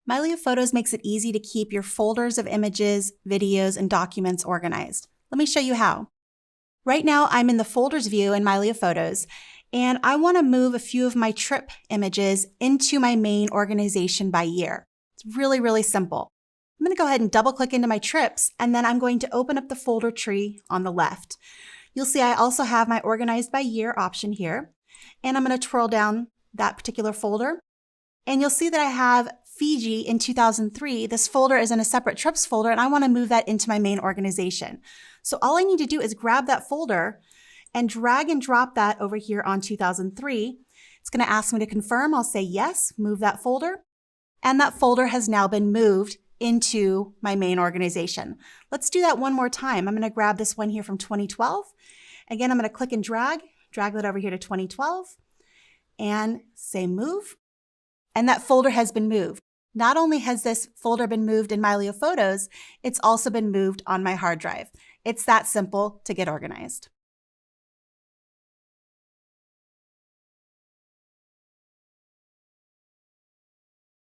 Mylio Photos makes it easy to keep your folders of images, videos, and documents organized. Let me show you how. Right now, I'm in the folders view in Mylio Photos, and I want to move a few of my trip images into my main organization by year. It's really, really simple. I'm going to go ahead and double click into my trips, and then I'm going to open up the folder tree on the left. You'll see I also have my organized by year option here, and I'm going to twirl down that particular folder, and you'll see that I have Fiji in 2003. This folder is in a separate trips folder, and I want to move that into my main organization. So all I need to do is grab that folder and drag and drop that over here on 2003. It's going to ask me to confirm. I'll say yes, move that folder, and that folder has now been moved into my main organization. Let's do that one more time. I'm going to grab this one here from 2012. Again, I'm going to click and drag that over here to 2012, and say move. And that folder has been moved. Not only has this folder been moved in Mylio Photos, it's also been moved on my hard drive. It's that simple to get organized.